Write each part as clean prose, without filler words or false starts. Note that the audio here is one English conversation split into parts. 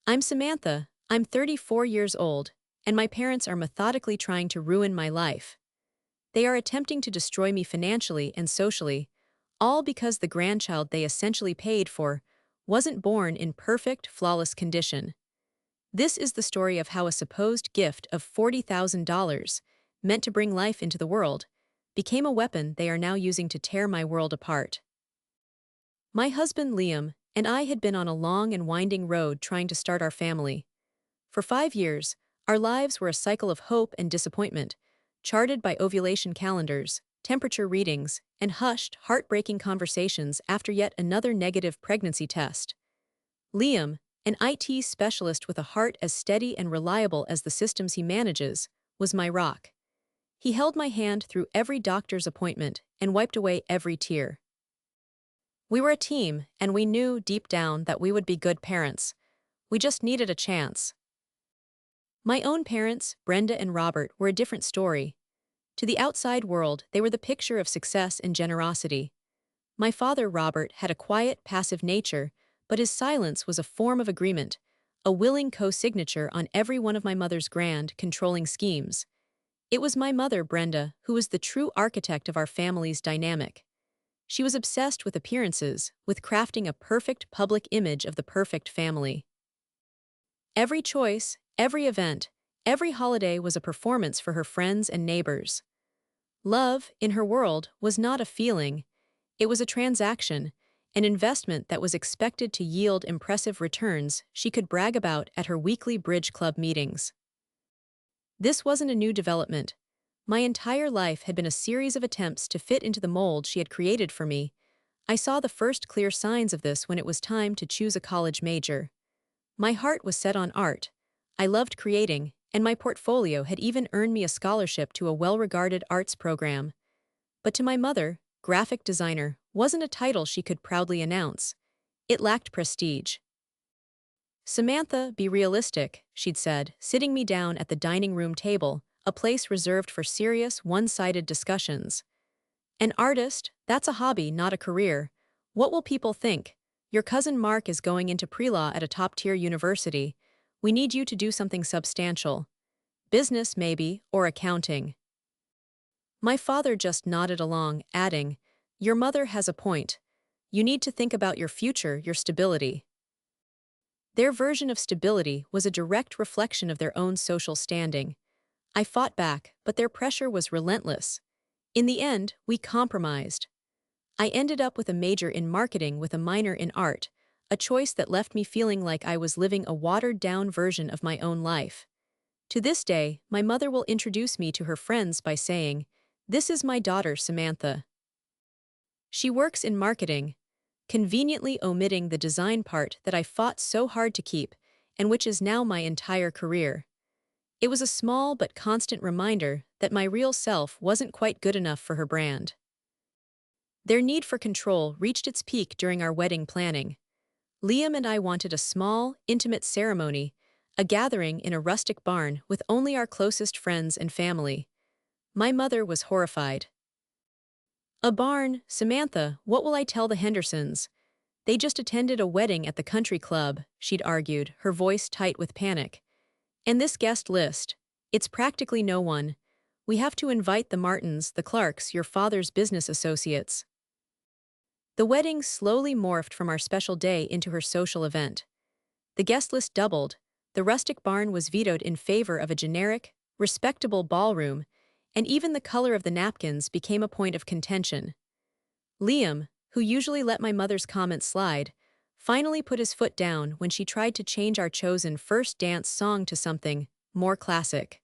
I'm Samantha, I'm 34 years old, and my parents are methodically trying to ruin my life. They are attempting to destroy me financially and socially, all because the grandchild they essentially paid for wasn't born in perfect, flawless condition. This is the story of how a supposed gift of $40,000, meant to bring life into the world, became a weapon they are now using to tear my world apart. My husband Liam and I had been on a long and winding road trying to start our family. For 5 years, our lives were a cycle of hope and disappointment, charted by ovulation calendars, temperature readings, and hushed, heartbreaking conversations after yet another negative pregnancy test. Liam, an IT specialist with a heart as steady and reliable as the systems he manages, was my rock. He held my hand through every doctor's appointment and wiped away every tear. We were a team, and we knew deep down that we would be good parents. We just needed a chance. My own parents, Brenda and Robert, were a different story. To the outside world, they were the picture of success and generosity. My father, Robert, had a quiet, passive nature, but his silence was a form of agreement, a willing co-signature on every one of my mother's grand, controlling schemes. It was my mother, Brenda, who was the true architect of our family's dynamic. She was obsessed with appearances, with crafting a perfect public image of the perfect family. Every choice, every event, every holiday was a performance for her friends and neighbors. Love, in her world, was not a feeling. It was a transaction, an investment that was expected to yield impressive returns she could brag about at her weekly bridge club meetings. This wasn't a new development. My entire life had been a series of attempts to fit into the mold she had created for me. I saw the first clear signs of this when it was time to choose a college major. My heart was set on art. I loved creating, and my portfolio had even earned me a scholarship to a well-regarded arts program. But to my mother, graphic designer wasn't a title she could proudly announce. It lacked prestige. "Samantha, be realistic," she'd said, sitting me down at the dining room table, a place reserved for serious, one-sided discussions. "An artist, that's a hobby, not a career. What will people think? Your cousin Mark is going into pre-law at a top-tier university. We need you to do something substantial. Business, maybe, or accounting." My father just nodded along, adding, "Your mother has a point. You need to think about your future, your stability." Their version of stability was a direct reflection of their own social standing. I fought back, but their pressure was relentless. In the end, we compromised. I ended up with a major in marketing with a minor in art, a choice that left me feeling like I was living a watered-down version of my own life. To this day, my mother will introduce me to her friends by saying, "This is my daughter, Samantha. She works in marketing," conveniently omitting the design part that I fought so hard to keep, and which is now my entire career. It was a small but constant reminder that my real self wasn't quite good enough for her brand. Their need for control reached its peak during our wedding planning. Liam and I wanted a small, intimate ceremony, a gathering in a rustic barn with only our closest friends and family. My mother was horrified. "A barn, Samantha, what will I tell the Hendersons? They just attended a wedding at the country club," she'd argued, her voice tight with panic. "And this guest list, it's practically no one. We have to invite the Martins, the Clarks, your father's business associates." The wedding slowly morphed from our special day into her social event. The guest list doubled, the rustic barn was vetoed in favor of a generic, respectable ballroom, and even the color of the napkins became a point of contention. Liam, who usually let my mother's comments slide, finally put his foot down when she tried to change our chosen first dance song to something more classic.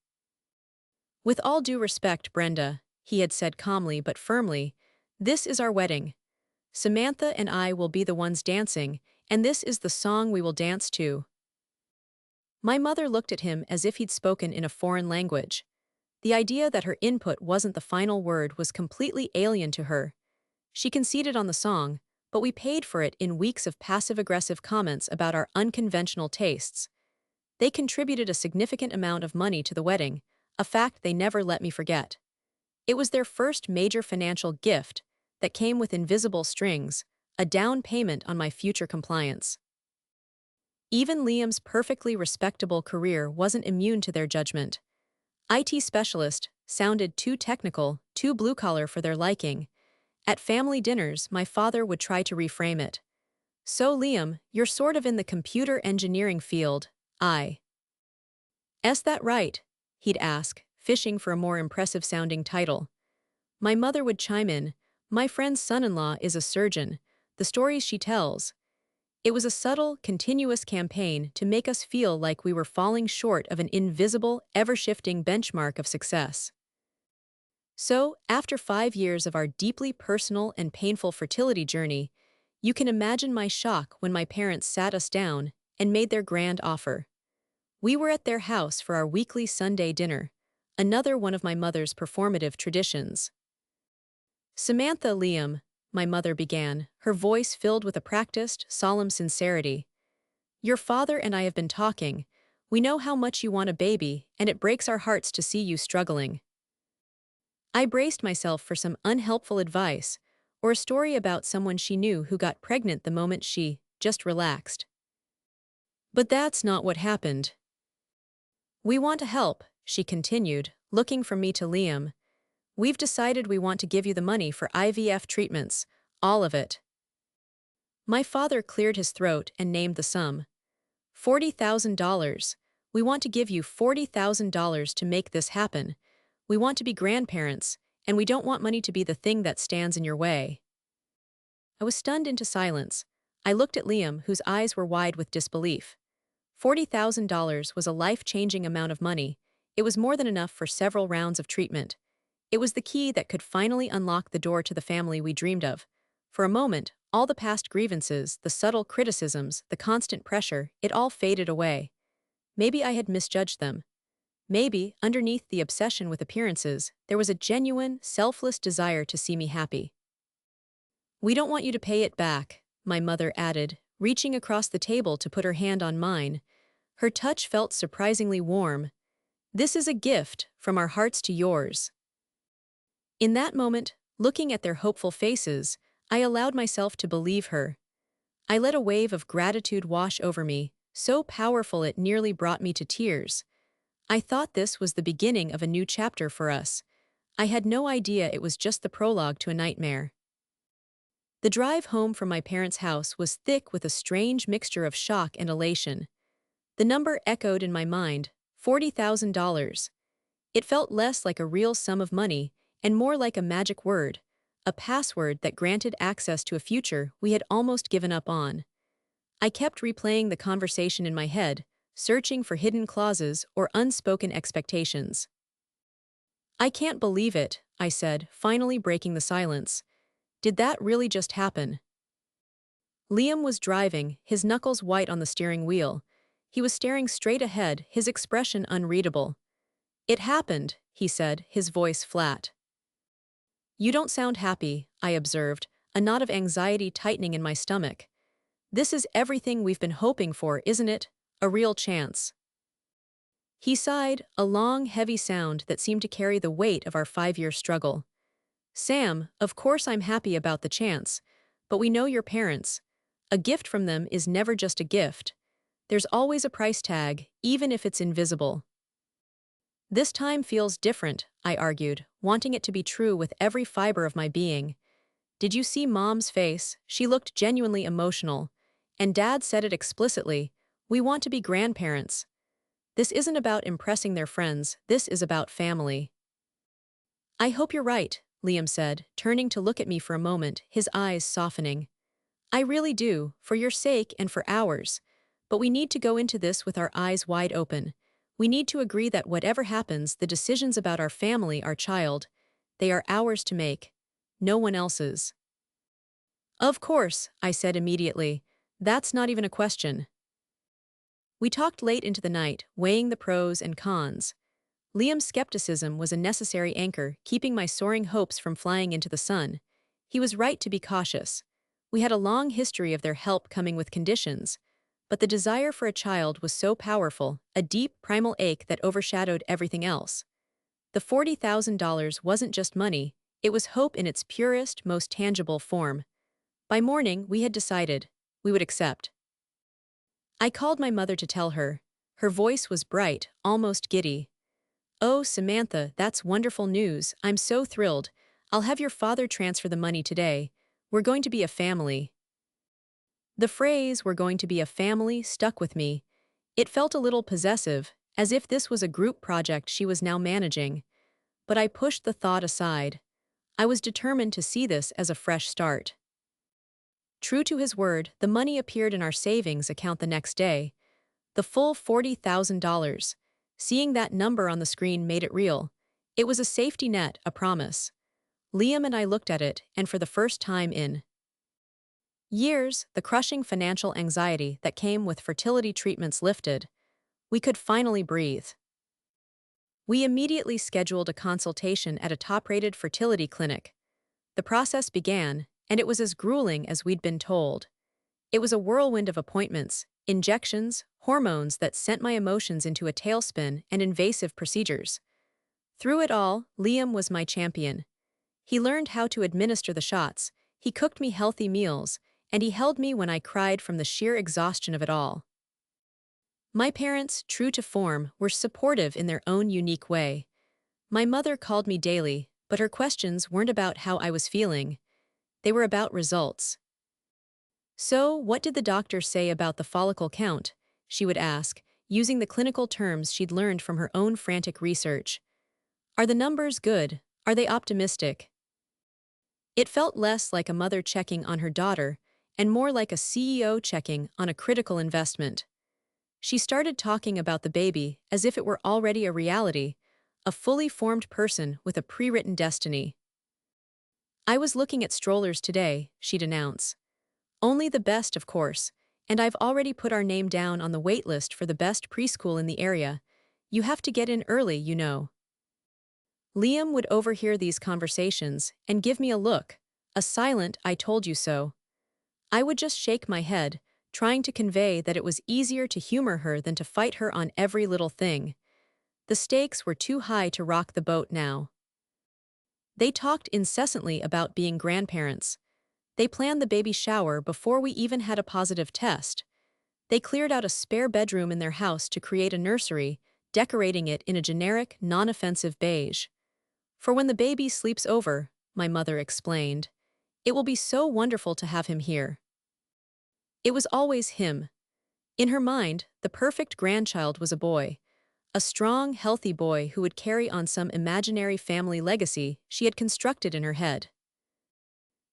"With all due respect, Brenda," he had said calmly but firmly, "this is our wedding. Samantha and I will be the ones dancing, and this is the song we will dance to." My mother looked at him as if he'd spoken in a foreign language. The idea that her input wasn't the final word was completely alien to her. She conceded on the song, but we paid for it in weeks of passive-aggressive comments about our unconventional tastes. They contributed a significant amount of money to the wedding, a fact they never let me forget. It was their first major financial gift that came with invisible strings, a down payment on my future compliance. Even Liam's perfectly respectable career wasn't immune to their judgment. IT specialist sounded too technical, too blue-collar for their liking. At family dinners, my father would try to reframe it. So Liam, you're sort of in the computer engineering field, Is that right? He'd ask, fishing for a more impressive-sounding title. My mother would chime in, my friend's son-in-law is a surgeon, the stories she tells. It was a subtle, continuous campaign to make us feel like we were falling short of an invisible, ever-shifting benchmark of success. So, after 5 years of our deeply personal and painful fertility journey, you can imagine my shock when my parents sat us down and made their grand offer. We were at their house for our weekly Sunday dinner, another one of my mother's performative traditions. Samantha, Liam, my mother began, her voice filled with a practiced, solemn sincerity. Your father and I have been talking. We know how much you want a baby, and it breaks our hearts to see you struggling. I braced myself for some unhelpful advice, or a story about someone she knew who got pregnant the moment she just relaxed. But that's not what happened. We want to help, she continued, looking from me to Liam. We've decided we want to give you the money for IVF treatments, all of it. My father cleared his throat and named the sum. $40,000. We want to give you $40,000 to make this happen. We want to be grandparents, and we don't want money to be the thing that stands in your way. I was stunned into silence. I looked at Liam, whose eyes were wide with disbelief. $40,000 was a life-changing amount of money. It was more than enough for several rounds of treatment. It was the key that could finally unlock the door to the family we dreamed of. For a moment, all the past grievances, the subtle criticisms, the constant pressure, it all faded away. Maybe I had misjudged them. Maybe, underneath the obsession with appearances, there was a genuine, selfless desire to see me happy. We don't want you to pay it back, my mother added, reaching across the table to put her hand on mine. Her touch felt surprisingly warm. This is a gift, from our hearts to yours. In that moment, looking at their hopeful faces, I allowed myself to believe her. I let a wave of gratitude wash over me, so powerful it nearly brought me to tears. I thought this was the beginning of a new chapter for us. I had no idea it was just the prologue to a nightmare. The drive home from my parents' house was thick with a strange mixture of shock and elation. The number echoed in my mind, $40,000. It felt less like a real sum of money and more like a magic word, a password that granted access to a future we had almost given up on. I kept replaying the conversation in my head, searching for hidden clauses or unspoken expectations. I can't believe it, I said, finally breaking the silence. Did that really just happen? Liam was driving, his knuckles white on the steering wheel. He was staring straight ahead, his expression unreadable. It happened, he said, his voice flat. You don't sound happy, I observed, a knot of anxiety tightening in my stomach. This is everything we've been hoping for, isn't it? A real chance. He sighed, a long, heavy sound that seemed to carry the weight of our 5-year struggle. Sam, of course I'm happy about the chance, but we know your parents. A gift from them is never just a gift. There's always a price tag, even if it's invisible. This time feels different, I argued, wanting it to be true with every fiber of my being. Did you see Mom's face? She looked genuinely emotional. And Dad said it explicitly, we want to be grandparents. This isn't about impressing their friends, this is about family. I hope you're right, Liam said, turning to look at me for a moment, his eyes softening. I really do, for your sake and for ours. But we need to go into this with our eyes wide open. We need to agree that whatever happens, the decisions about our family, our child, they are ours to make, no one else's. Of course, I said immediately. That's not even a question. We talked late into the night, weighing the pros and cons. Liam's skepticism was a necessary anchor, keeping my soaring hopes from flying into the sun. He was right to be cautious. We had a long history of their help coming with conditions, but the desire for a child was so powerful, a deep, primal ache that overshadowed everything else. The $40,000 wasn't just money, it was hope in its purest, most tangible form. By morning, we had decided we would accept. I called my mother to tell her. Her voice was bright, almost giddy. "Oh, Samantha, that's wonderful news. I'm so thrilled. I'll have your father transfer the money today. We're going to be a family." The phrase, "we're going to be a family," stuck with me. It felt a little possessive, as if this was a group project she was now managing. But I pushed the thought aside. I was determined to see this as a fresh start. True to his word, the money appeared in our savings account the next day. The full $40,000. Seeing that number on the screen made it real. It was a safety net, a promise. Liam and I looked at it, and for the first time in years, the crushing financial anxiety that came with fertility treatments lifted. We could finally breathe. We immediately scheduled a consultation at a top-rated fertility clinic. The process began, and it was as grueling as we'd been told. It was a whirlwind of appointments, injections, hormones that sent my emotions into a tailspin, and invasive procedures. Through it all, Liam was my champion. He learned how to administer the shots, he cooked me healthy meals, and he held me when I cried from the sheer exhaustion of it all. My parents, true to form, were supportive in their own unique way. My mother called me daily, but her questions weren't about how I was feeling. They were about results. "So, what did the doctor say about the follicle count?" she would ask, using the clinical terms she'd learned from her own frantic research. "Are the numbers good? Are they optimistic?" It felt less like a mother checking on her daughter, and more like a CEO checking on a critical investment. She started talking about the baby as if it were already a reality, a fully formed person with a pre-written destiny. "I was looking at strollers today," she'd announce. "Only the best, of course, and I've already put our name down on the wait list for the best preschool in the area. You have to get in early, you know." Liam would overhear these conversations and give me a look, a silent "I told you so." I would just shake my head, trying to convey that it was easier to humor her than to fight her on every little thing. The stakes were too high to rock the boat now. They talked incessantly about being grandparents. They planned the baby shower before we even had a positive test. They cleared out a spare bedroom in their house to create a nursery, decorating it in a generic, non-offensive beige. "For when the baby sleeps over," my mother explained, "it will be so wonderful to have him here." It was always him. In her mind, the perfect grandchild was a boy. A strong, healthy boy who would carry on some imaginary family legacy she had constructed in her head.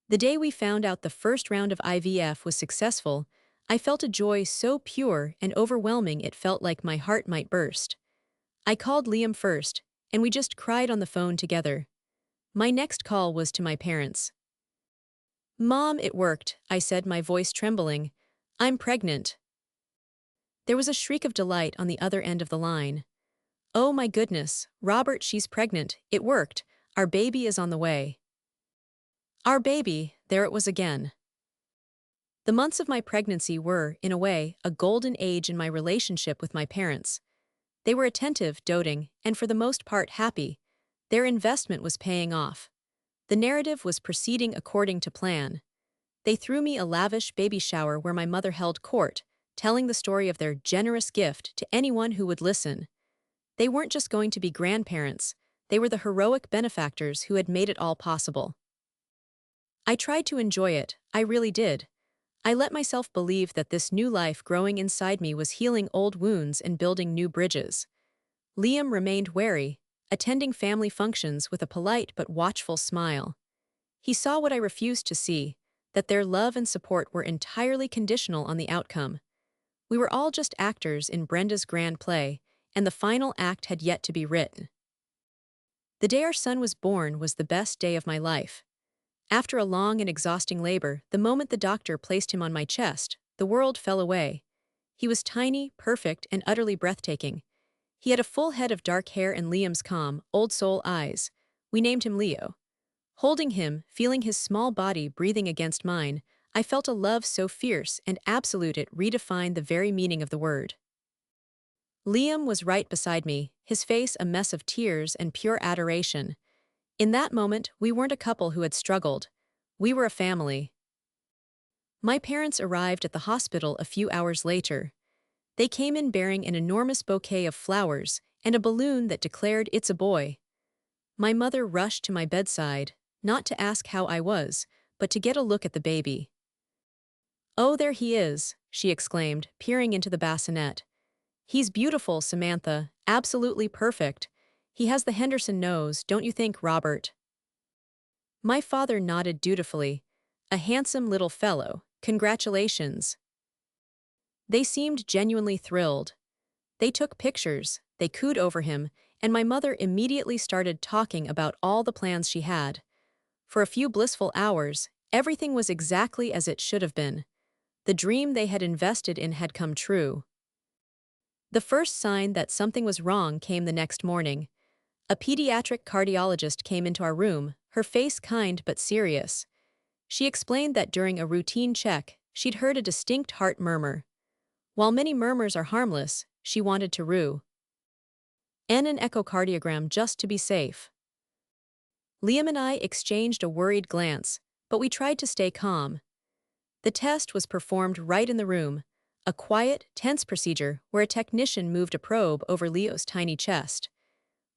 The day we found out the first round of IVF was successful, I felt a joy so pure and overwhelming it felt like my heart might burst. I called Liam first, and we just cried on the phone together. My next call was to my parents. "Mom, it worked," I said, my voice trembling. "I'm pregnant." There was a shriek of delight on the other end of the line. "Oh my goodness, Robert, she's pregnant. It worked. Our baby is on the way." Our baby, there it was again. The months of my pregnancy were, in a way, a golden age in my relationship with my parents. They were attentive, doting, and for the most part happy. Their investment was paying off. The narrative was proceeding according to plan. They threw me a lavish baby shower where my mother held court, telling the story of their generous gift to anyone who would listen. They weren't just going to be grandparents, they were the heroic benefactors who had made it all possible. I tried to enjoy it, I really did. I let myself believe that this new life growing inside me was healing old wounds and building new bridges. Liam remained wary, attending family functions with a polite but watchful smile. He saw what I refused to see, that their love and support were entirely conditional on the outcome. We were all just actors in Brenda's grand play, and the final act had yet to be written. The day our son was born was the best day of my life. After a long and exhausting labor, the moment the doctor placed him on my chest, the world fell away. He was tiny, perfect, and utterly breathtaking. He had a full head of dark hair and Liam's calm, old soul eyes. We named him Leo. Holding him, feeling his small body breathing against mine, I felt a love so fierce and absolute it redefined the very meaning of the word. Liam was right beside me, his face a mess of tears and pure adoration. In that moment, we weren't a couple who had struggled. We were a family. My parents arrived at the hospital a few hours later. They came in bearing an enormous bouquet of flowers and a balloon that declared it's a boy. My mother rushed to my bedside, not to ask how I was, but to get a look at the baby. "Oh, there he is," she exclaimed, peering into the bassinet. "He's beautiful, Samantha, absolutely perfect. He has the Henderson nose, don't you think, Robert?" My father nodded dutifully. "A handsome little fellow, congratulations." They seemed genuinely thrilled. They took pictures, they cooed over him, and my mother immediately started talking about all the plans she had. For a few blissful hours, everything was exactly as it should have been. The dream they had invested in had come true. The first sign that something was wrong came the next morning. A pediatric cardiologist came into our room, her face kind but serious. She explained that during a routine check, she'd heard a distinct heart murmur. While many murmurs are harmless, she wanted to rue an echocardiogram just to be safe. Liam and I exchanged a worried glance, but we tried to stay calm. The test was performed right in the room, a quiet, tense procedure where a technician moved a probe over Leo's tiny chest.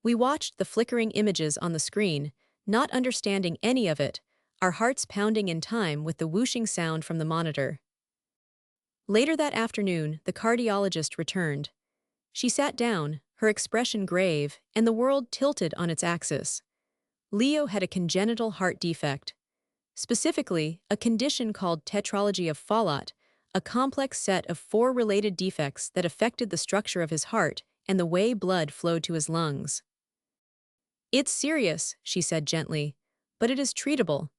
We watched the flickering images on the screen, not understanding any of it, our hearts pounding in time with the whooshing sound from the monitor. Later that afternoon, the cardiologist returned. She sat down, her expression grave, and the world tilted on its axis. Leo had a congenital heart defect. Specifically, a condition called tetralogy of Fallot, a complex set of 4 related defects that affected the structure of his heart and the way blood flowed to his lungs. "It's serious," she said gently, "but it is treatable.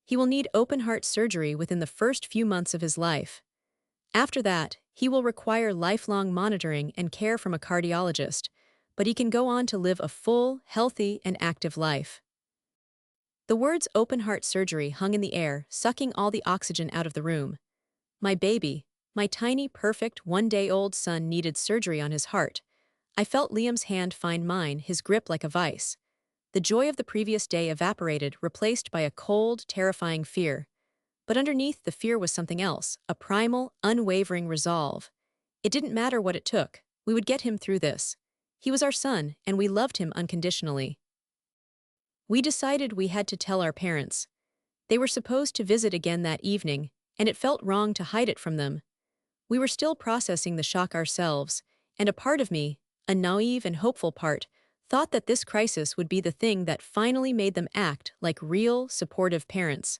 He will need open-heart surgery within the first few months of his life. After that, he will require lifelong monitoring and care from a cardiologist, but he can go on to live a full, healthy, and active life." The words open-heart surgery hung in the air, sucking all the oxygen out of the room. My baby, my tiny, perfect, one-day-old son needed surgery on his heart. I felt Liam's hand find mine, his grip like a vice. The joy of the previous day evaporated, replaced by a cold, terrifying fear. But underneath the fear was something else, a primal, unwavering resolve. It didn't matter what it took, we would get him through this. He was our son, and we loved him unconditionally. We decided we had to tell our parents. They were supposed to visit again that evening, and it felt wrong to hide it from them. We were still processing the shock ourselves, and a part of me, a naive and hopeful part, thought that this crisis would be the thing that finally made them act like real, supportive parents.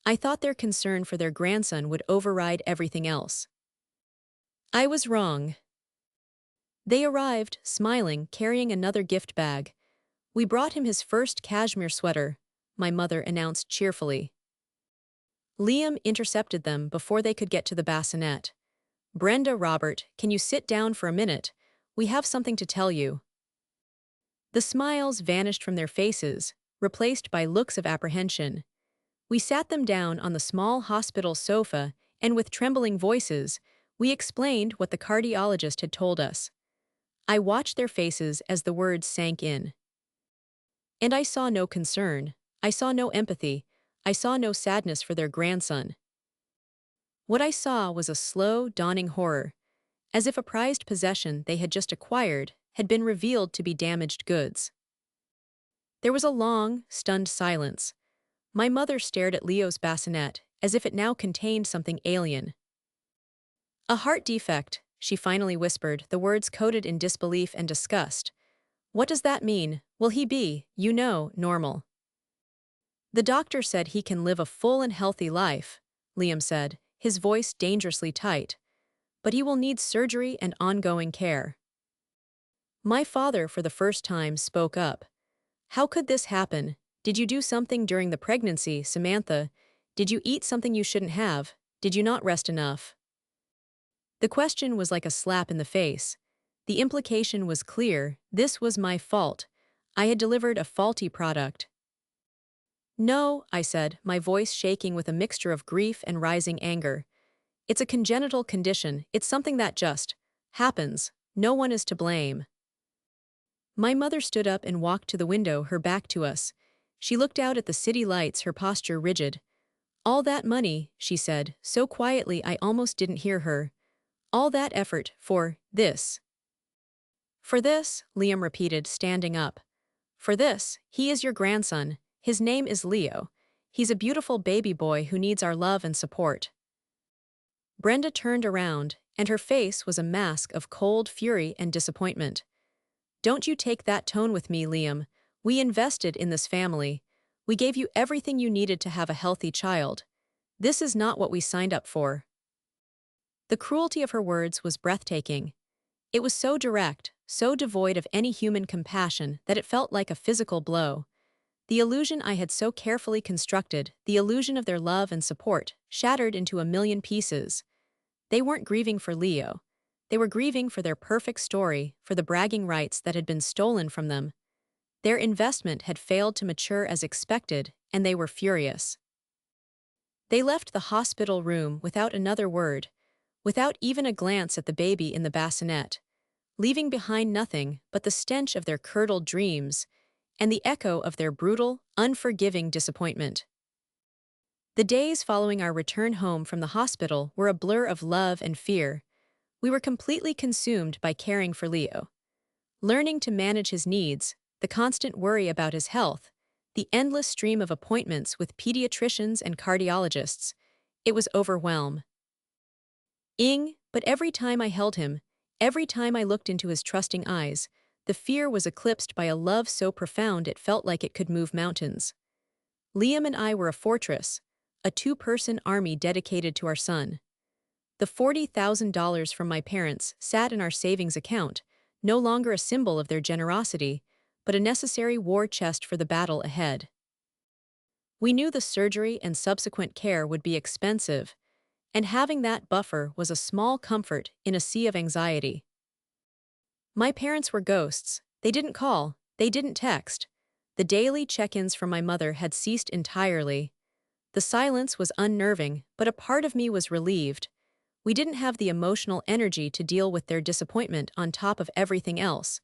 I thought their concern for their grandson would override everything else. I was wrong. They arrived, smiling, carrying another gift bag. "We brought him his first cashmere sweater," my mother announced cheerfully. Liam intercepted them before they could get to the bassinet. "Brenda, Robert, can you sit down for a minute? We have something to tell you." The smiles vanished from their faces, replaced by looks of apprehension. We sat them down on the small hospital sofa, and with trembling voices, we explained what the cardiologist had told us. I watched their faces as the words sank in. And I saw no concern, I saw no empathy, I saw no sadness for their grandson. What I saw was a slow, dawning horror, as if a prized possession they had just acquired had been revealed to be damaged goods. There was a long, stunned silence. My mother stared at Leo's bassinet, as if it now contained something alien. "A heart defect," she finally whispered, the words coated in disbelief and disgust. "What does that mean? Will he be, normal?" "The doctor said he can live a full and healthy life," Liam said, his voice dangerously tight. "But he will need surgery and ongoing care." My father, for the first time, spoke up. "How could this happen? Did you do something during the pregnancy, Samantha? Did you eat something you shouldn't have? Did you not rest enough?" The question was like a slap in the face. The implication was clear: this was my fault. I had delivered a faulty product. "No," I said, my voice shaking with a mixture of grief and rising anger. "It's a congenital condition, it's something that just happens. No one is to blame." My mother stood up and walked to the window, her back to us. She looked out at the city lights, her posture rigid. "All that money," she said, so quietly I almost didn't hear her. All that effort for this. For this, Liam repeated, standing up. For this, he is your grandson. His name is Leo. He's a beautiful baby boy who needs our love and support. Brenda turned around, and her face was a mask of cold fury and disappointment. Don't you take that tone with me, Liam. We invested in this family. We gave you everything you needed to have a healthy child. This is not what we signed up for. The cruelty of her words was breathtaking. It was so direct, so devoid of any human compassion that it felt like a physical blow. The illusion I had so carefully constructed, the illusion of their love and support, shattered into a million pieces. They weren't grieving for Leo. They were grieving for their perfect story, for the bragging rights that had been stolen from them. Their investment had failed to mature as expected, and they were furious. They left the hospital room without another word, without even a glance at the baby in the bassinet, leaving behind nothing but the stench of their curdled dreams and the echo of their brutal, unforgiving disappointment. The days following our return home from the hospital were a blur of love and fear. We were completely consumed by caring for Leo. Learning to manage his needs, the constant worry about his health, the endless stream of appointments with pediatricians and cardiologists, it was overwhelming. But every time I held him, every time I looked into his trusting eyes, the fear was eclipsed by a love so profound it felt like it could move mountains. Liam and I were a fortress, a two-person army dedicated to our son. The $40,000 from my parents sat in our savings account, no longer a symbol of their generosity, but a necessary war chest for the battle ahead. We knew the surgery and subsequent care would be expensive, and having that buffer was a small comfort in a sea of anxiety. My parents were ghosts. They didn't call, they didn't text. The daily check-ins from my mother had ceased entirely. The silence was unnerving, but a part of me was relieved. We didn't have the emotional energy to deal with their disappointment on top of everything else.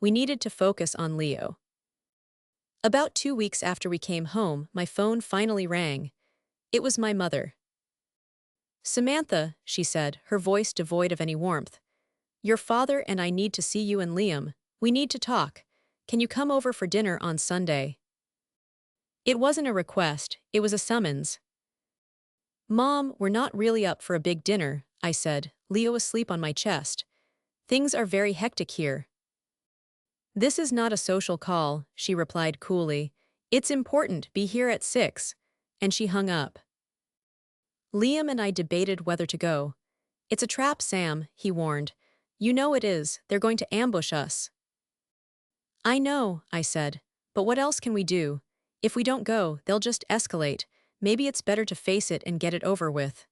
We needed to focus on Leo. About 2 weeks after we came home, my phone finally rang. It was my mother. "Samantha," she said, her voice devoid of any warmth. "Your father and I need to see you and Liam. We need to talk. Can you come over for dinner on Sunday?" It wasn't a request, it was a summons. "Mom, we're not really up for a big dinner," I said, Leo asleep on my chest. "Things are very hectic here." "This is not a social call," she replied coolly. "It's important, be here at 6. And she hung up. Liam and I debated whether to go. "It's a trap, Sam," he warned. "You know it is, they're going to ambush us." "I know," I said, "but what else can we do? If we don't go, they'll just escalate. Maybe it's better to face it and get it over with."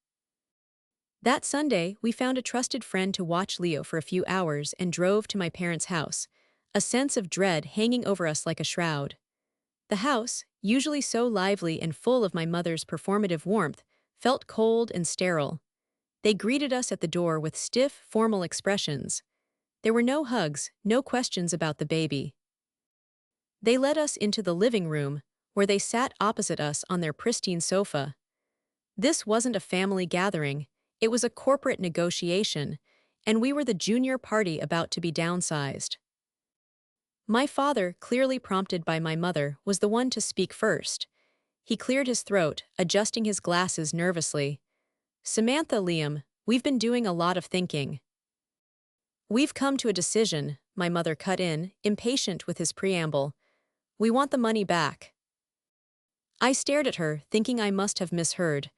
That Sunday, we found a trusted friend to watch Leo for a few hours and drove to my parents' house, a sense of dread hanging over us like a shroud. The house, usually so lively and full of my mother's performative warmth, felt cold and sterile. They greeted us at the door with stiff, formal expressions. There were no hugs, no questions about the baby. They led us into the living room, where they sat opposite us on their pristine sofa. This wasn't a family gathering, it was a corporate negotiation, and we were the junior party about to be downsized. My father, clearly prompted by my mother, was the one to speak first. He cleared his throat, adjusting his glasses nervously. "Samantha, Liam, we've been doing a lot of thinking. We've come to a decision," my mother cut in, impatient with his preamble. "We want the money back." I stared at her, thinking I must have misheard.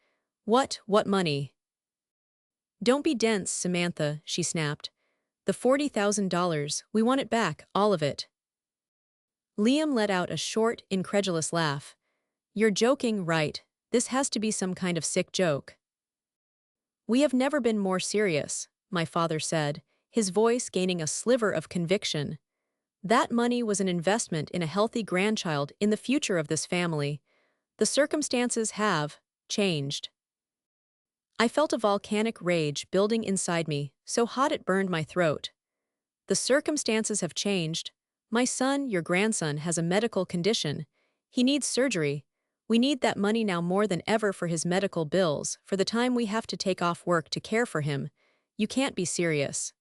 What money?" "Don't be dense, Samantha," she snapped. "The $40,000, we want it back, all of it." Liam let out a short, incredulous laugh. "You're joking, right? This has to be some kind of sick joke." "We have never been more serious," my father said, his voice gaining a sliver of conviction. "That money was an investment in a healthy grandchild, in the future of this family. The circumstances have changed." I felt a volcanic rage building inside me, so hot it burned my throat. "The circumstances have changed. My son, your grandson, has a medical condition. He needs surgery. We need that money now more than ever for his medical bills, for the time we have to take off work to care for him. You can't be serious.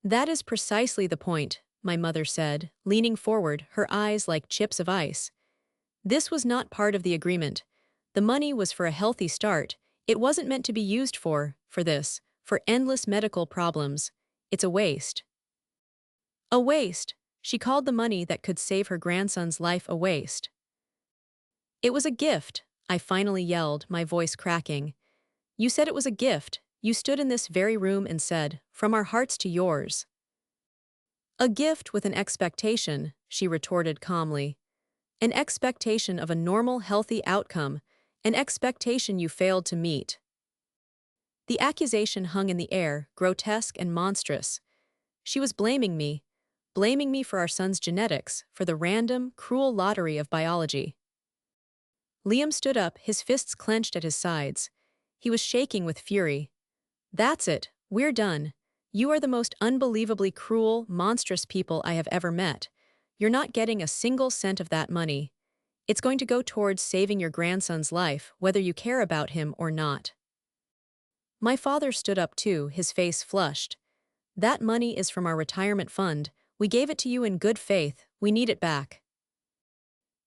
That is precisely the point, my mother said, leaning forward, her eyes like chips of ice. This was not part of the agreement. The money was for a healthy start. It wasn't meant to be used for this, for endless medical problems. It's a waste. A waste. She called the money that could save her grandson's life a waste. It was a gift, I finally yelled, my voice cracking. You said it was a gift. You stood in this very room and said, "From our hearts to yours." A gift with an expectation, she retorted calmly. An expectation of a normal, healthy outcome, an expectation you failed to meet. The accusation hung in the air, grotesque and monstrous. She was blaming me for our son's genetics, for the random, cruel lottery of biology. Liam stood up, his fists clenched at his sides. He was shaking with fury. That's it, we're done. You are the most unbelievably cruel, monstrous people I have ever met. You're not getting a single cent of that money. It's going to go towards saving your grandson's life, whether you care about him or not. My father stood up too, his face flushed. That money is from our retirement fund. We gave it to you in good faith. We need it back.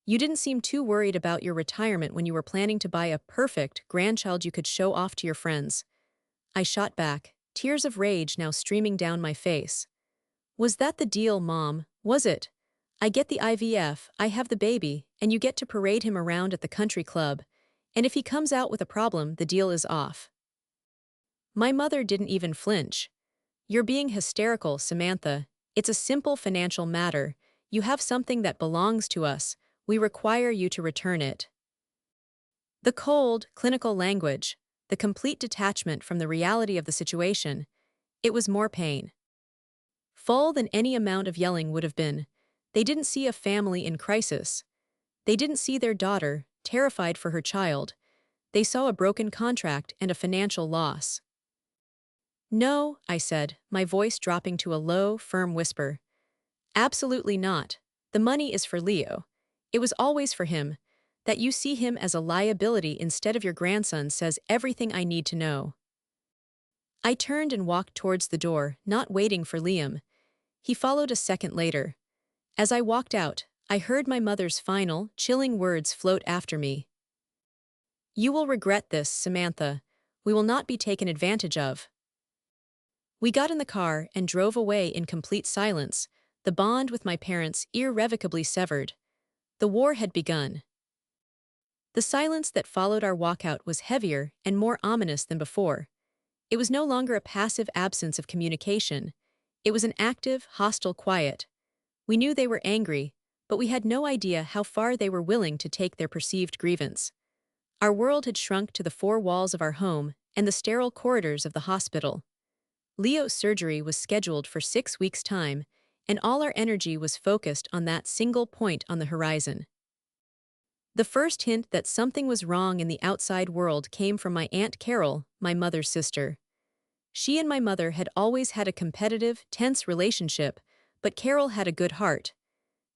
You didn't seem too worried about your retirement when you were planning to buy a perfect grandchild you could show off to your friends. I shot back, tears of rage now streaming down my face. Was that the deal, Mom? Was it? I get the IVF, I have the baby, and you get to parade him around at the country club. And if he comes out with a problem, the deal is off. My mother didn't even flinch. You're being hysterical, Samantha. It's a simple financial matter. You have something that belongs to us. We require you to return it. The cold, clinical language, the complete detachment from the reality of the situation, it was more pain. Full than any amount of yelling would have been. They didn't see a family in crisis. They didn't see their daughter, terrified for her child. They saw a broken contract and a financial loss. No, I said, my voice dropping to a low, firm whisper. Absolutely not. The money is for Leo. It was always for him. That you see him as a liability instead of your grandson says everything I need to know. I turned and walked towards the door, not waiting for Liam. He followed a second later. As I walked out, I heard my mother's final, chilling words float after me. You will regret this, Samantha. We will not be taken advantage of. We got in the car and drove away in complete silence, the bond with my parents irrevocably severed. The war had begun. The silence that followed our walkout was heavier and more ominous than before. It was no longer a passive absence of communication. It was an active, hostile quiet. We knew they were angry, but we had no idea how far they were willing to take their perceived grievance. Our world had shrunk to the four walls of our home and the sterile corridors of the hospital. Leo's surgery was scheduled for 6 weeks' time, and all our energy was focused on that single point on the horizon. The first hint that something was wrong in the outside world came from my Aunt Carol, my mother's sister. She and my mother had always had a competitive, tense relationship, but Carol had a good heart.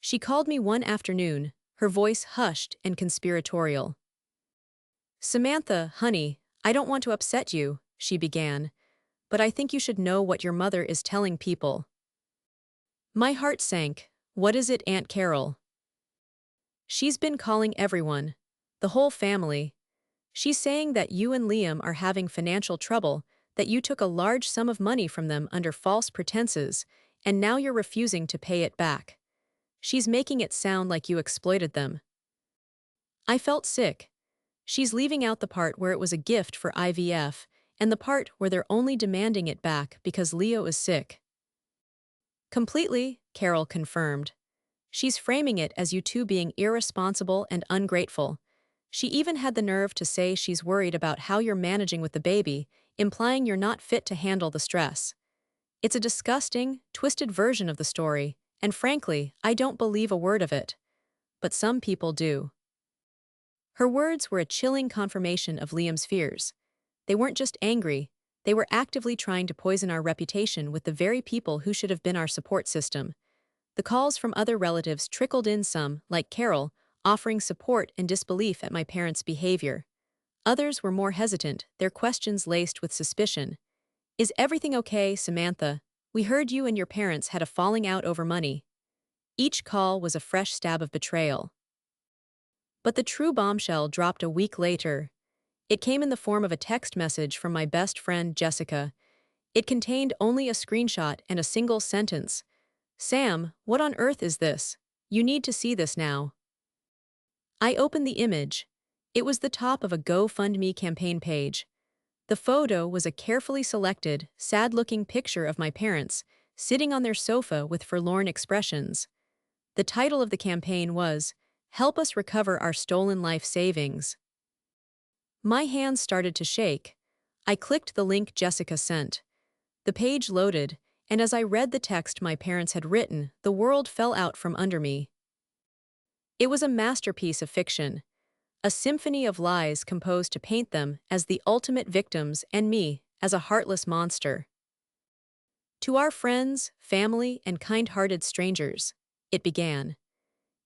She called me one afternoon, her voice hushed and conspiratorial. Samantha, honey, I don't want to upset you, she began, but I think you should know what your mother is telling people. My heart sank. What is it, Aunt Carol? She's been calling everyone, the whole family. She's saying that you and Liam are having financial trouble, that you took a large sum of money from them under false pretenses, and now you're refusing to pay it back. She's making it sound like you exploited them. I felt sick. She's leaving out the part where it was a gift for IVF, and the part where they're only demanding it back because Leo is sick. Completely, Carol confirmed. She's framing it as you two being irresponsible and ungrateful. She even had the nerve to say she's worried about how you're managing with the baby, implying you're not fit to handle the stress. It's a disgusting, twisted version of the story, and frankly, I don't believe a word of it. But some people do. Her words were a chilling confirmation of Liam's fears. They weren't just angry, they were actively trying to poison our reputation with the very people who should have been our support system. The calls from other relatives trickled in, some, like Carol, offering support and disbelief at my parents' behavior. Others were more hesitant, their questions laced with suspicion. Is everything okay, Samantha? We heard you and your parents had a falling out over money. Each call was a fresh stab of betrayal. But the true bombshell dropped a week later. It came in the form of a text message from my best friend, Jessica. It contained only a screenshot and a single sentence. "Sam, what on earth is this? You need to see this now." I opened the image. It was the top of a GoFundMe campaign page. The photo was a carefully selected, sad-looking picture of my parents, sitting on their sofa with forlorn expressions. The title of the campaign was, "Help Us Recover Our Stolen Life Savings." My hands started to shake. I clicked the link Jessica sent. The page loaded, and as I read the text my parents had written, the world fell out from under me. It was a masterpiece of fiction, a symphony of lies composed to paint them as the ultimate victims and me as a heartless monster. To our friends, family, and kind-hearted strangers, it began.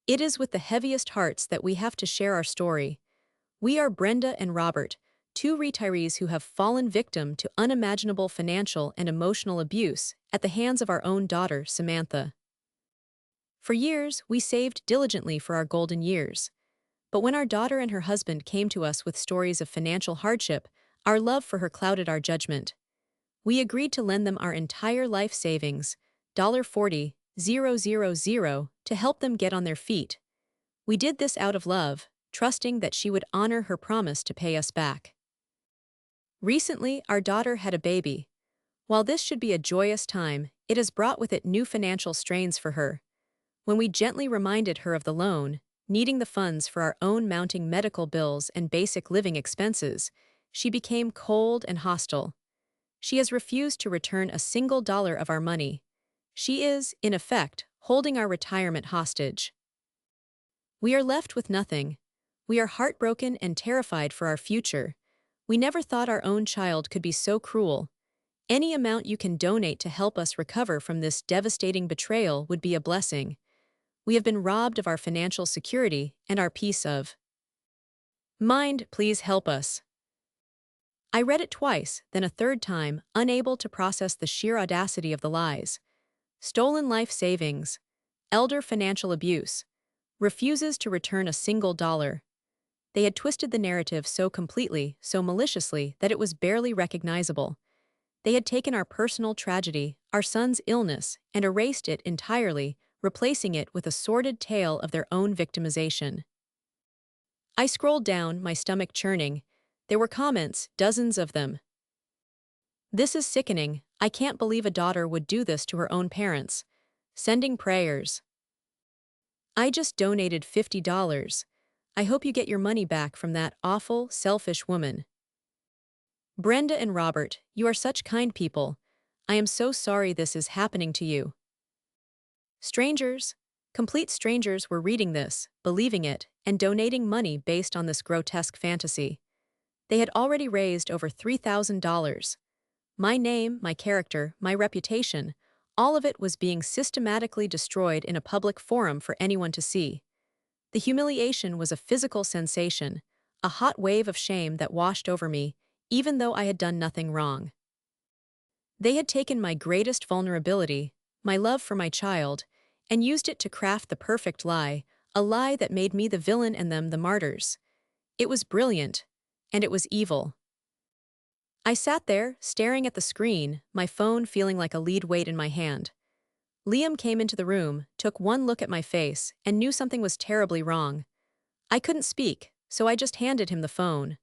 It is with the heaviest hearts that we have to share our story. We are Brenda and Robert, two retirees who have fallen victim to unimaginable financial and emotional abuse at the hands of our own daughter, Samantha. For years, we saved diligently for our golden years. But when our daughter and her husband came to us with stories of financial hardship, our love for her clouded our judgment. We agreed to lend them our entire life savings, $40,000, to help them get on their feet. We did this out of love, trusting that she would honor her promise to pay us back. Recently, our daughter had a baby. While this should be a joyous time, it has brought with it new financial strains for her. When we gently reminded her of the loan, needing the funds for our own mounting medical bills and basic living expenses, she became cold and hostile. She has refused to return a single dollar of our money. She is, in effect, holding our retirement hostage. We are left with nothing. We are heartbroken and terrified for our future. We never thought our own child could be so cruel. Any amount you can donate to help us recover from this devastating betrayal would be a blessing. We have been robbed of our financial security and our peace of mind. Please help us. I read it twice, then a third time, unable to process the sheer audacity of the lies. Stolen life savings. Elder financial abuse. Refuses to return a single dollar. They had twisted the narrative so completely, so maliciously, that it was barely recognizable. They had taken our personal tragedy, our son's illness, and erased it entirely, replacing it with a sordid tale of their own victimization. I scrolled down, my stomach churning. There were comments, dozens of them. "This is sickening. I can't believe a daughter would do this to her own parents. Sending prayers. I just donated $50. I hope you get your money back from that awful, selfish woman. Brenda and Robert, you are such kind people. I am so sorry this is happening to you." Strangers, complete strangers were reading this, believing it, and donating money based on this grotesque fantasy. They had already raised over $3,000. My name, my character, my reputation, all of it was being systematically destroyed in a public forum for anyone to see. The humiliation was a physical sensation, a hot wave of shame that washed over me, even though I had done nothing wrong. They had taken my greatest vulnerability, my love for my child, and used it to craft the perfect lie, a lie that made me the villain and them the martyrs. It was brilliant, and it was evil. I sat there, staring at the screen, my phone feeling like a lead weight in my hand. Liam came into the room, took one look at my face, and knew something was terribly wrong. I couldn't speak, so I just handed him the phone.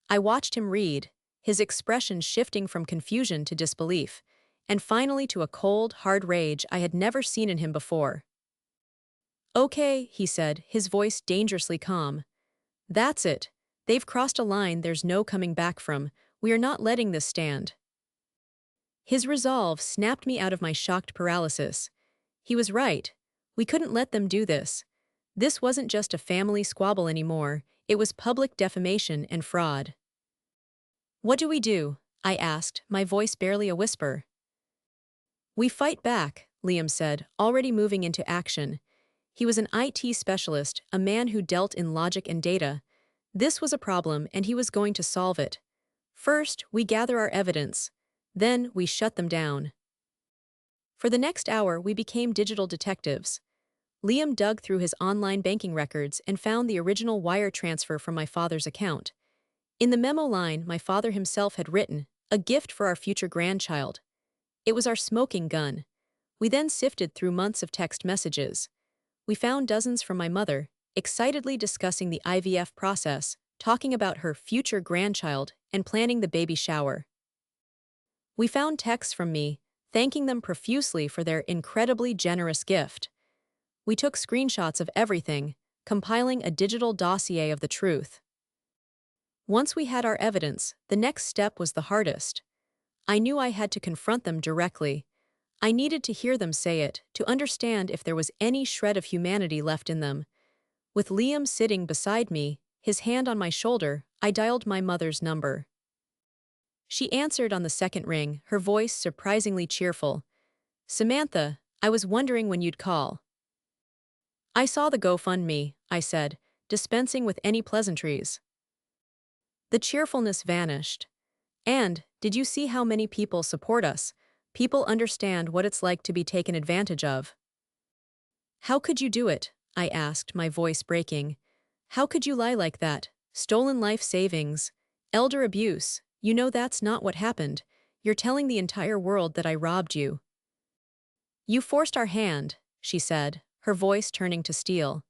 I watched him read, his expression shifting from confusion to disbelief, and finally to a cold, hard rage I had never seen in him before. "Okay," he said, his voice dangerously calm. "That's it. They've crossed a line there's no coming back from. We are not letting this stand." His resolve snapped me out of my shocked paralysis. He was right. We couldn't let them do this. This wasn't just a family squabble anymore, it was public defamation and fraud. "What do we do?" I asked, my voice barely a whisper. "We fight back," Liam said, already moving into action. He was an IT specialist, a man who dealt in logic and data. This was a problem, and he was going to solve it. "First, we gather our evidence. Then we shut them down. For the next hour, we became digital detectives. Liam dug through his online banking records and found the original wire transfer from my father's account. In the memo line, my father himself had written, "A gift for our future grandchild." It was our smoking gun. We then sifted through months of text messages. We found dozens from my mother, excitedly discussing the IVF process, talking about her future grandchild, and planning the baby shower. We found texts from me, thanking them profusely for their incredibly generous gift. We took screenshots of everything, compiling a digital dossier of the truth. Once we had our evidence, the next step was the hardest. I knew I had to confront them directly. I needed to hear them say it, to understand if there was any shred of humanity left in them. With Liam sitting beside me, his hand on my shoulder, I dialed my mother's number. She answered on the second ring, her voice surprisingly cheerful. "Samantha, I was wondering when you'd call." "I saw the GoFundMe," I said, dispensing with any pleasantries. The cheerfulness vanished. "And, did you see how many people support us? People understand what it's like to be taken advantage of." "How could you do it?" I asked, my voice breaking. "How could you lie like that? Stolen life savings, elder abuse, you know that's not what happened. You're telling the entire world that I robbed you." "You forced our hand," she said, her voice turning to steel.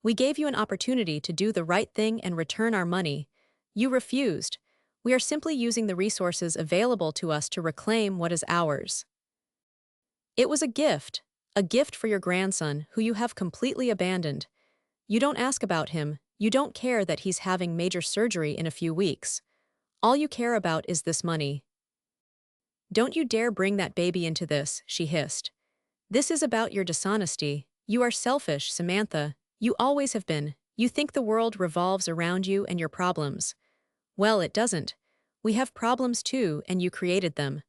"We gave you an opportunity to do the right thing and return our money. You refused. We are simply using the resources available to us to reclaim what is ours." "It was a gift for your grandson, who you have completely abandoned. You don't ask about him, you don't care that he's having major surgery in a few weeks. All you care about is this money." "Don't you dare bring that baby into this," she hissed. "This is about your dishonesty. You are selfish, Samantha. You always have been. You think the world revolves around you and your problems. Well, it doesn't. We have problems too, and you created them."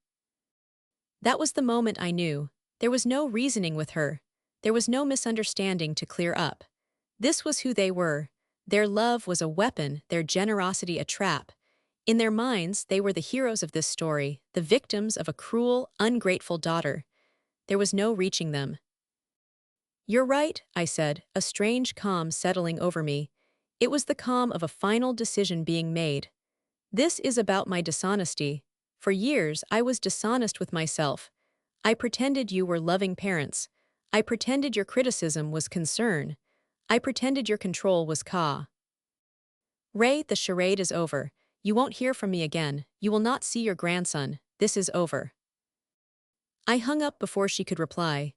That was the moment I knew. There was no reasoning with her. There was no misunderstanding to clear up. This was who they were. Their love was a weapon, their generosity a trap. In their minds, they were the heroes of this story, the victims of a cruel, ungrateful daughter. There was no reaching them. "You're right," I said, a strange calm settling over me. It was the calm of a final decision being made. "This is about my dishonesty. For years, I was dishonest with myself. I pretended you were loving parents. I pretended your criticism was concern. I pretended your control was ca. Ray, the charade is over. You won't hear from me again. You will not see your grandson. This is over." I hung up before she could reply.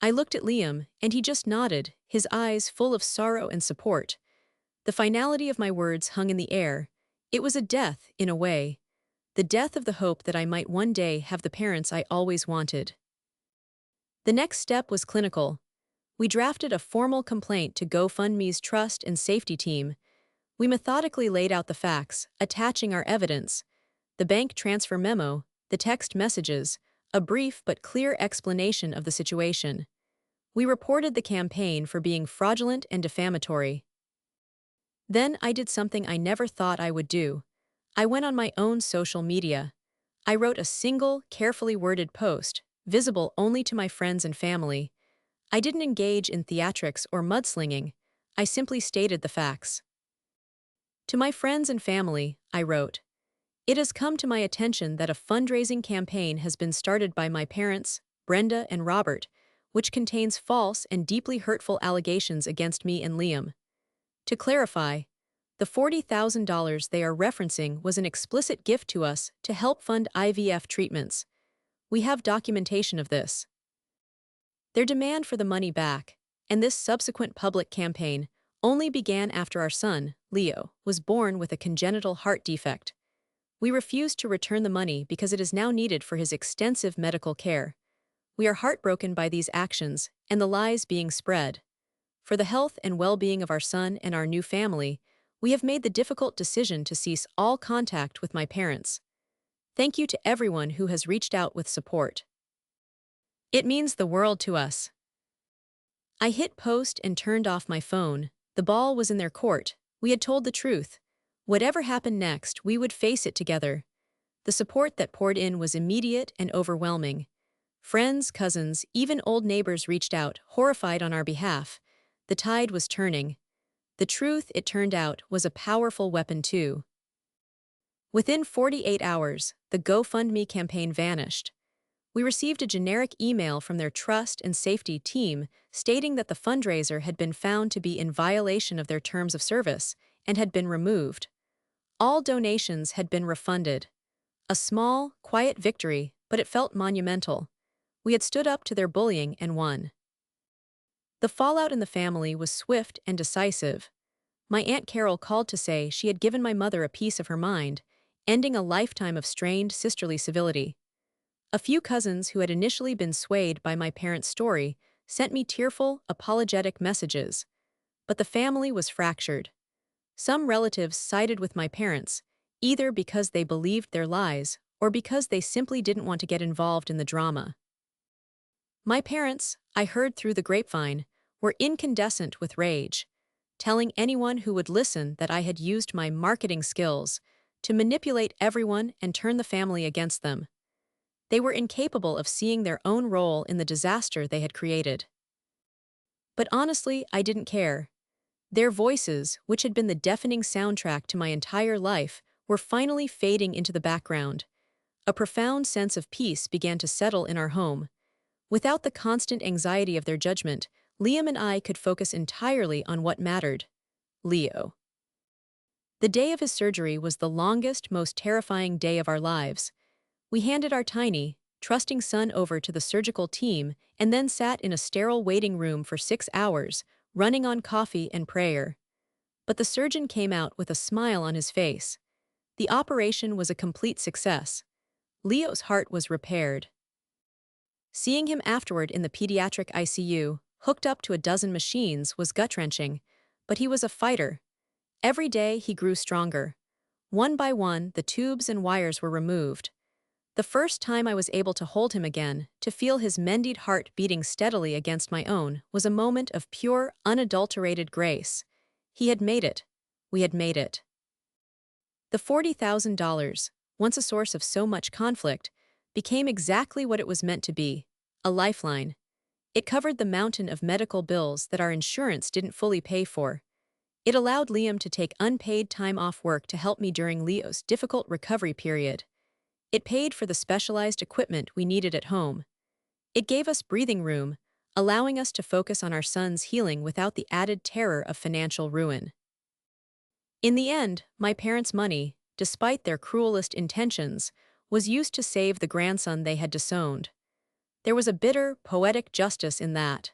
I looked at Liam, and he just nodded, his eyes full of sorrow and support. The finality of my words hung in the air. It was a death, in a way. The death of the hope that I might one day have the parents I always wanted. The next step was clinical. We drafted a formal complaint to GoFundMe's trust and safety team. We methodically laid out the facts, attaching our evidence, the bank transfer memo, the text messages, a brief but clear explanation of the situation. We reported the campaign for being fraudulent and defamatory. Then I did something I never thought I would do. I went on my own social media. I wrote a single, carefully worded post, visible only to my friends and family. I didn't engage in theatrics or mudslinging. I simply stated the facts. "To my friends and family," I wrote, "it has come to my attention that a fundraising campaign has been started by my parents, Brenda and Robert, which contains false and deeply hurtful allegations against me and Liam. To clarify, the $40,000 they are referencing was an explicit gift to us to help fund IVF treatments. We have documentation of this." Their demand for the money back, and this subsequent public campaign, only began after our son, Leo, was born with a congenital heart defect. We refused to return the money because it is now needed for his extensive medical care. We are heartbroken by these actions and the lies being spread. For the health and well-being of our son and our new family, we have made the difficult decision to cease all contact with my parents. Thank you to everyone who has reached out with support. It means the world to us. I hit post and turned off my phone. The ball was in their court. We had told the truth. Whatever happened next, we would face it together. The support that poured in was immediate and overwhelming. Friends, cousins, even old neighbors reached out, horrified on our behalf. The tide was turning. The truth, it turned out, was a powerful weapon too. Within 48 hours, the GoFundMe campaign vanished. We received a generic email from their trust and safety team stating that the fundraiser had been found to be in violation of their terms of service and had been removed. All donations had been refunded. A small, quiet victory, but it felt monumental. We had stood up to their bullying and won. The fallout in the family was swift and decisive. My Aunt Carol called to say she had given my mother a piece of her mind, ending a lifetime of strained sisterly civility. A few cousins who had initially been swayed by my parents' story sent me tearful, apologetic messages. But the family was fractured. Some relatives sided with my parents, either because they believed their lies or because they simply didn't want to get involved in the drama. My parents, I heard through the grapevine, were incandescent with rage, telling anyone who would listen that I had used my marketing skills to manipulate everyone and turn the family against them. They were incapable of seeing their own role in the disaster they had created. But honestly, I didn't care. Their voices, which had been the deafening soundtrack to my entire life, were finally fading into the background. A profound sense of peace began to settle in our home. Without the constant anxiety of their judgment, Liam and I could focus entirely on what mattered: Leo. The day of his surgery was the longest, most terrifying day of our lives. We handed our tiny, trusting son over to the surgical team and then sat in a sterile waiting room for 6 hours, running on coffee and prayer. But the surgeon came out with a smile on his face. The operation was a complete success. Leo's heart was repaired. Seeing him afterward in the pediatric ICU, hooked up to a dozen machines, was gut-wrenching, but he was a fighter. Every day he grew stronger. One by one, the tubes and wires were removed. The first time I was able to hold him again, to feel his mended heart beating steadily against my own, was a moment of pure, unadulterated grace. He had made it. We had made it. The $40,000, once a source of so much conflict, became exactly what it was meant to be: a lifeline. It covered the mountain of medical bills that our insurance didn't fully pay for. It allowed Liam to take unpaid time off work to help me during Leo's difficult recovery period. It paid for the specialized equipment we needed at home. It gave us breathing room, allowing us to focus on our son's healing without the added terror of financial ruin. In the end, my parents' money, despite their cruelest intentions, was used to save the grandson they had disowned. There was a bitter, poetic justice in that.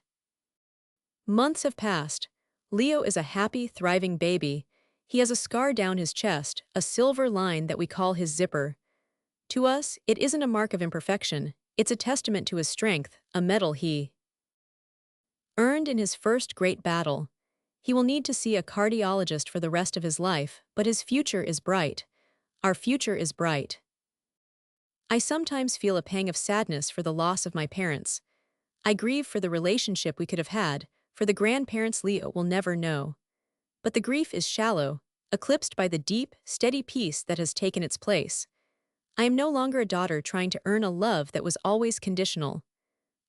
Months have passed. Leo is a happy, thriving baby. He has a scar down his chest, a silver line that we call his zipper. To us, it isn't a mark of imperfection, it's a testament to his strength, a medal he earned in his first great battle. He will need to see a cardiologist for the rest of his life, but his future is bright. Our future is bright. I sometimes feel a pang of sadness for the loss of my parents. I grieve for the relationship we could have had, for the grandparents Leo will never know. But the grief is shallow, eclipsed by the deep, steady peace that has taken its place. I am no longer a daughter trying to earn a love that was always conditional.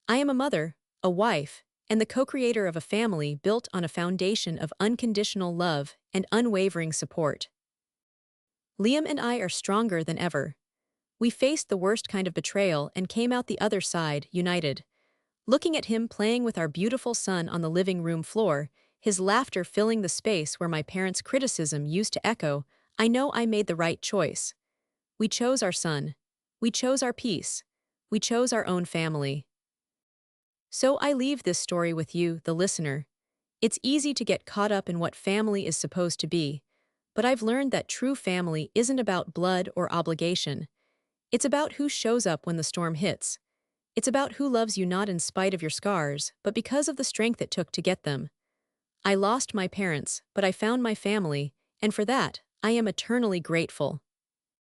I am a mother, a wife, and the co-creator of a family built on a foundation of unconditional love and unwavering support. Liam and I are stronger than ever. We faced the worst kind of betrayal and came out the other side, united. Looking at him playing with our beautiful son on the living room floor, his laughter filling the space where my parents' criticism used to echo, I know I made the right choice. We chose our son. We chose our peace. We chose our own family. So I leave this story with you, the listener. It's easy to get caught up in what family is supposed to be, but I've learned that true family isn't about blood or obligation. It's about who shows up when the storm hits. It's about who loves you not in spite of your scars, but because of the strength it took to get them. I lost my parents, but I found my family, and for that, I am eternally grateful.